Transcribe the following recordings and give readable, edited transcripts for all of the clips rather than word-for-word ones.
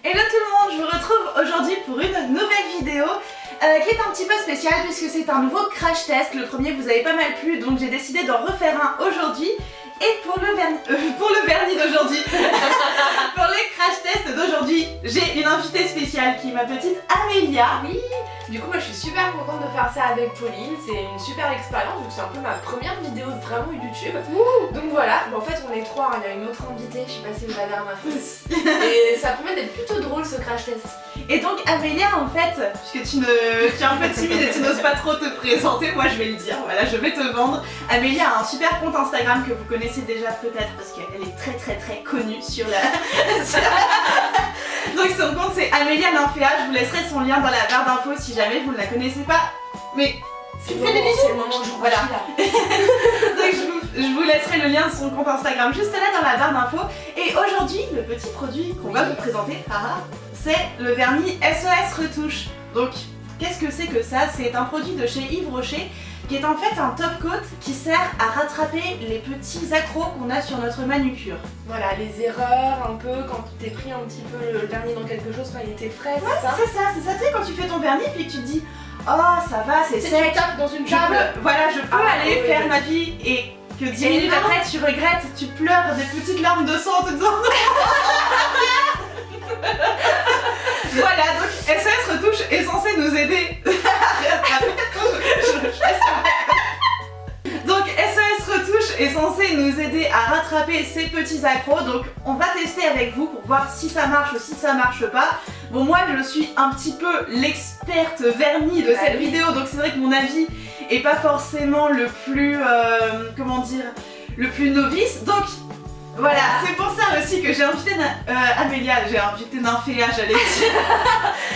Hello tout le monde, je vous retrouve aujourd'hui pour une nouvelle vidéo qui est un petit peu spéciale puisque c'est un nouveau crash test. Le premier vous avez pas mal plu, donc j'ai décidé d'en refaire un aujourd'hui. Et pour le vernis d'aujourd'hui, pour les crash tests d'aujourd'hui, j'ai une invitée spéciale qui est ma petite Amélia. Oui, du coup moi je suis super contente de faire ça avec Pauline, c'est une super expérience vu que c'est un peu ma première vidéo vraiment YouTube. Donc voilà, bon, en fait on est trois, il y a une autre invitée, je sais pas si vous l'avez remarqué. Et ça promet d'être plutôt drôle ce crash test. Et donc Amélia en fait, puisque tu es un peu timide et tu n'oses pas trop te présenter, moi je vais le dire, voilà je vais te vendre. Amélia a un super compte Instagram que vous connaissez déjà peut-être parce qu'elle est très connue sur la... Donc son compte c'est Amélia Nymphéa, je vous laisserai son lien dans la barre d'infos si jamais vous ne la connaissez pas. Mais tu me fais des bisous. C'est le moment où je voilà. Donc je vous laisserai le lien de son compte Instagram juste là dans la barre d'infos. Et aujourd'hui le petit produit qu'on va vous présenter, c'est le vernis SOS Retouche. Donc qu'est-ce que c'est que ça? C'est un produit de chez Yves Rocher qui est en fait un top coat qui sert à rattraper les petits accros qu'on a sur notre manucure. Voilà, les erreurs un peu quand t'es pris un petit peu le vernis dans quelque chose quand il était frais, ouais, c'est ça, tu sais quand tu fais ton vernis puis que tu te dis oh ça va, c'est sec, tu tapes dans une table, voilà je peux aller faire ma vie et que 10 minutes après tu regrettes, tu pleures des petites larmes de sang en te disant voilà, donc SOS Retouche est censé nous aider donc SOS Retouche est censé nous aider à rattraper ces petits accros. Donc on va tester avec vous pour voir si ça marche ou si ça marche pas. Bon moi je suis un petit peu l'experte vernis de cette vidéo, donc c'est vrai que mon avis est pas forcément le plus comment dire, le plus novice. Donc voilà, c'est pour ça aussi que j'ai invité Amélia, j'ai invité Nymphéa, j'allais dire.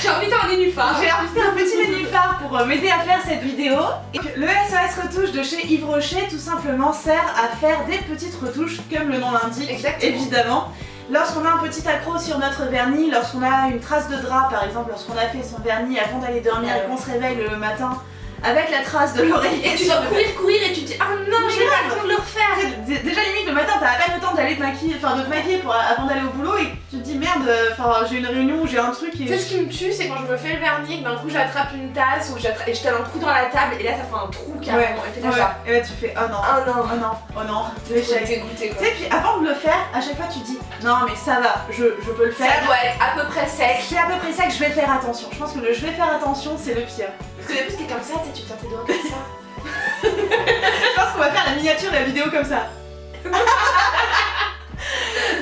J'ai invité un nénuphar. J'ai invité un petit nénuphar pour m'aider à faire cette vidéo. Et le SOS Retouche de chez Yves Rocher tout simplement sert à faire des petites retouches comme le nom l'indique, évidemment. Lorsqu'on a un petit accro sur notre vernis, lorsqu'on a une trace de drap par exemple, lorsqu'on a fait son vernis avant d'aller dormir et qu'on se réveille le matin avec la trace de l'oreiller. Et tu dois courir et tu te dis ah non j'ai pas le temps de le refaire. Déjà limite le matin t'as à peine le temps d'aller te maquiller, de te maquiller avant d'aller au boulot et tu te dis merde, j'ai une réunion ou j'ai un truc et... Tu sais ce qui me tue c'est quand je me fais le vernis et que d'un coup j'attrape une tasse ou et je telle un coup dans la table et là ça fait un trou carrément et et là tu fais oh non, oh non, j'ai dégoûté quoi. Tu sais puis avant de le faire, à chaque fois tu dis non mais ça va, je peux le faire. Ça doit être à peu près sec. C'est à peu près sec, je vais faire attention. Je pense que le je vais faire attention c'est le pire. Parce que depuis t'es comme ça, tu tiens tes doigts comme ça. Je pense qu'on va faire la miniature de la vidéo comme ça.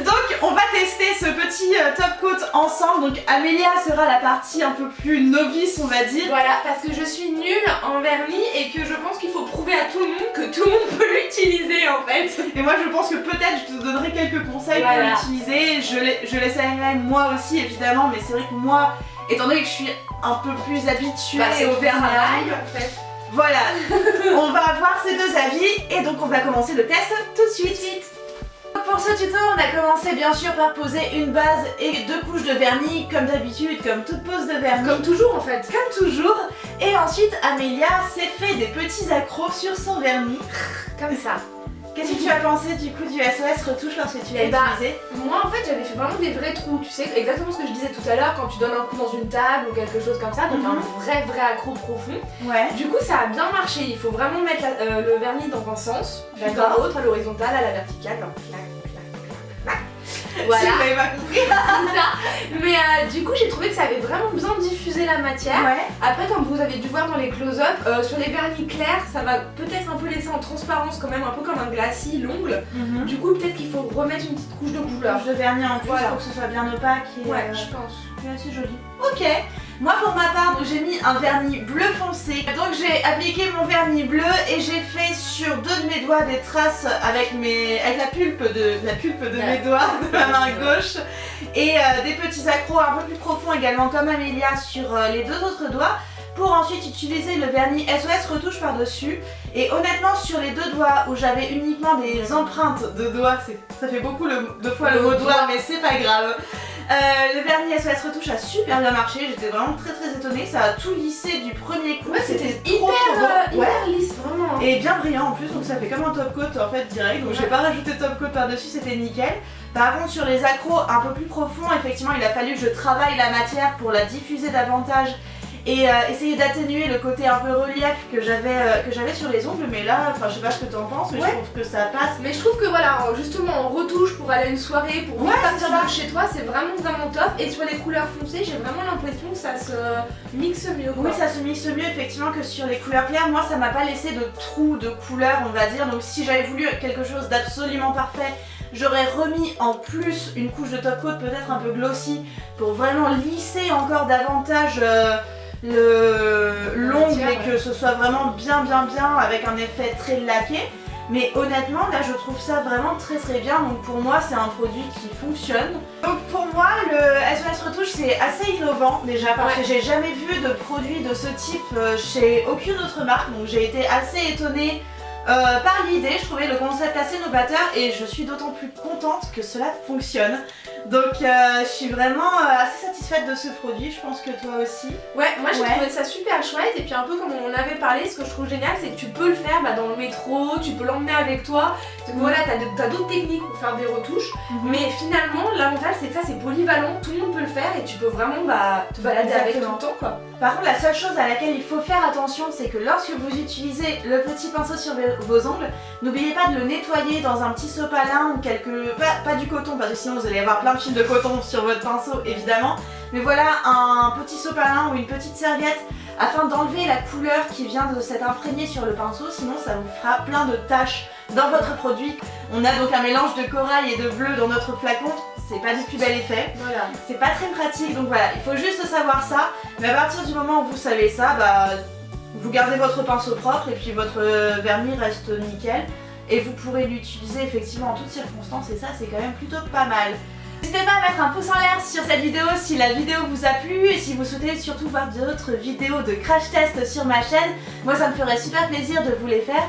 Donc on va tester ce petit top coat ensemble. Donc Amélia sera la partie un peu plus novice on va dire. Voilà, parce que je suis nulle en vernis et que je pense qu'il faut prouver à tout le monde que tout le monde peut l'utiliser en fait. Et moi je pense que peut-être je te donnerai quelques conseils pour l'utiliser. Je l'essayerai moi aussi évidemment, mais c'est vrai que moi, étant donné que je suis un peu plus habituée au vernis en fait. Voilà, on va avoir ces deux avis et donc on va commencer le test tout de suite. Pour ce tuto, on a commencé bien sûr par poser une base et deux couches de vernis comme d'habitude, comme toute pose de vernis. Comme toujours en fait. Comme toujours. Et ensuite, Amélia s'est fait des petits accros sur son vernis. Comme ça. Qu'est-ce que tu as pensé du coup du SOS Retouche lorsque tu l'as utilisé? Moi en fait j'avais fait vraiment des vrais trous, tu sais, exactement ce que je disais tout à l'heure quand tu donnes un coup dans une table ou quelque chose comme ça, donc un vrai accro profond. Ouais. Du coup ça a bien marché, il faut vraiment mettre le vernis dans un sens, puis dans l'autre, à l'horizontale, à la verticale, donc clac, clac, clac. Voilà. Si vous n'avez pas compris. C'est ça. Mais du coup j'ai trouvé que ça avait vraiment bien diffusé la matière. Ouais. Après comme vous avez dû voir dans les close-up, sur les vernis clairs ça va peut-être un peu laisser en transparence quand même, un peu comme un glacis, l'ongle. Du coup peut-être qu'il faut remettre une petite couche de couleur. De vernis en plus pour que ce soit bien opaque et ouais, je pense. C'est assez joli. Ok. Moi pour ma part j'ai mis un vernis bleu foncé. Donc j'ai appliqué mon vernis bleu et j'ai fait sur deux de mes doigts des traces avec la pulpe de mes doigts de ma main gauche et des petits accros un peu plus profonds également comme Amélia sur les deux autres doigts pour ensuite utiliser le vernis SOS Retouche par dessus. Et honnêtement sur les deux doigts où j'avais uniquement des empreintes de doigts, ça fait beaucoup de fois le mot doigt mais c'est pas grave. Le vernis SOS Retouche a super bien marché, j'étais vraiment très étonnée, ça a tout lissé du premier coup. Ouais, c'était hyper lisse vraiment. Et bien brillant en plus, donc ça fait comme un top coat en fait direct, donc j'ai pas rajouté top coat par dessus, c'était nickel. Par contre sur les accros un peu plus profonds, effectivement il a fallu que je travaille la matière pour la diffuser davantage et essayer d'atténuer le côté un peu relief que j'avais sur les ongles, mais là, enfin je sais pas ce que t'en penses, mais je trouve que ça passe. Mais je trouve que voilà, justement en retouche pour aller à une soirée, pour partir de chez toi, c'est vraiment top. Et sur les couleurs foncées, j'ai vraiment l'impression que ça se mixe mieux quoi. Oui, ça se mixe mieux effectivement que sur les couleurs claires. Moi ça m'a pas laissé de trous de couleurs on va dire, donc si j'avais voulu quelque chose d'absolument parfait, j'aurais remis en plus une couche de top coat peut-être un peu glossy pour vraiment lisser encore davantage l'ongle et que ce soit vraiment bien avec un effet très laqué. Mais honnêtement là je trouve ça vraiment très bien, donc pour moi c'est un produit qui fonctionne. Donc pour moi le SOS Retouche c'est assez innovant déjà parce que j'ai jamais vu de produit de ce type chez aucune autre marque, donc j'ai été assez étonnée par l'idée, je trouvais le concept assez novateur et je suis d'autant plus contente que cela fonctionne. Donc je suis vraiment assez satisfaite de ce produit, je pense que toi aussi. Ouais, moi j'ai trouvé ça super chouette et puis un peu comme on en avait parlé, ce que je trouve génial c'est que tu peux le faire dans le métro, tu peux l'emmener avec toi. Donc voilà, t'as d'autres techniques pour faire des retouches, mais finalement l'avantage c'est que ça c'est polyvalent, tout le monde peut le faire et tu peux vraiment te balader avec tout le temps quoi. Par contre la seule chose à laquelle il faut faire attention c'est que lorsque vous utilisez le petit pinceau sur vos ongles, n'oubliez pas de le nettoyer dans un petit sopalin ou pas du coton parce que sinon vous allez avoir plein de fils de coton sur votre pinceau évidemment, mais voilà un petit sopalin ou une petite serviette afin d'enlever la couleur qui vient de s'être imprégnée sur le pinceau, sinon ça vous fera plein de taches dans votre produit. On a donc un mélange de corail et de bleu dans notre flacon, c'est pas du plus bel effet, c'est pas très pratique, donc voilà, il faut juste savoir ça, mais à partir du moment où vous savez ça, vous gardez votre pinceau propre et puis votre vernis reste nickel et vous pourrez l'utiliser effectivement en toutes circonstances et ça c'est quand même plutôt pas mal. N'hésitez pas à mettre un pouce en l'air sur cette vidéo si la vidéo vous a plu et si vous souhaitez surtout voir d'autres vidéos de crash test sur ma chaîne, moi ça me ferait super plaisir de vous les faire.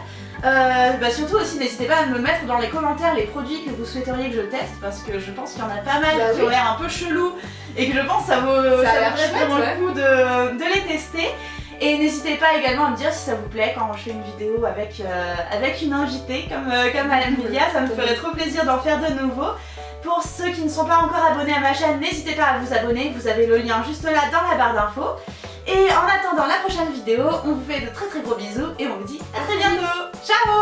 Surtout aussi n'hésitez pas à me mettre dans les commentaires les produits que vous souhaiteriez que je teste parce que je pense qu'il y en a pas mal qui ont l'air un peu chelous et que je pense que ça vaudrait vraiment le coup de les tester. Et n'hésitez pas également à me dire si ça vous plaît quand je fais une vidéo avec une invitée comme Amelia, ça me ferait trop plaisir d'en faire de nouveau. Pour ceux qui ne sont pas encore abonnés à ma chaîne, n'hésitez pas à vous abonner, vous avez le lien juste là dans la barre d'infos. Et en attendant la prochaine vidéo, on vous fait de très gros bisous et on vous dit à très bientôt. Ciao!